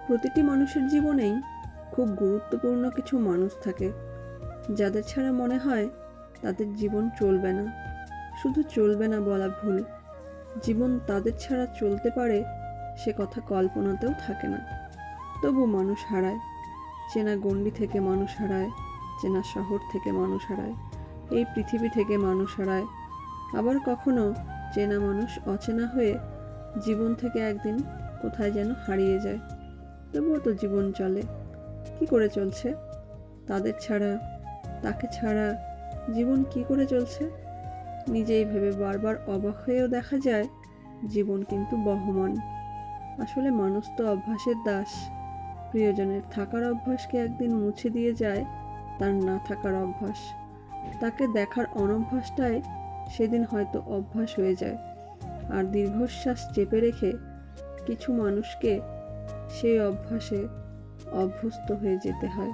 প্রতিটি মানুষের জীবনেই খুব গুরুত্বপূর্ণ কিছু মানুষ থাকে, যাদের ছাড়া মনে হয় তাদের জীবন চলবে না। শুধু চলবে না বলা ভুল, জীবন তাদের ছাড়া চলতে পারে সে কথা কল্পনাতেও থাকে না। তবু মানুষ হারায়, চেনা গণ্ডি থেকে মানুষ হারায়, চেনা শহর থেকে মানুষ হারায়, এই পৃথিবী থেকে মানুষ হারায়। আবার কখনো চেনা মানুষ অচেনা হয়ে জীবন থেকে একদিন কোথায় যেন হারিয়ে যায়। তবুও তো জীবন চলে। কি করে চলছে? তাদের ছাড়া, তাকে ছাড়া জীবন কি করে চলছে? নিজেই ভেবে বারবার অবাক হয়েও দেখা যায় জীবন কিন্তু বহমান। আসলে মানুষ তো অভ্যাসের দাস। প্রিয়জনের থাকার অভ্যাসকে একদিন মুছে দিয়ে যায় তার না থাকার অভ্যাস। তাকে দেখার অনভ্যাসটাই সেদিন হয়তো অভ্যাস হয়ে যায়। আর দীর্ঘশ্বাস চেপে রেখে কিছু মানুষকে সেই অভ্যাসে অভ্যস্ত হয়ে যেতে হয়।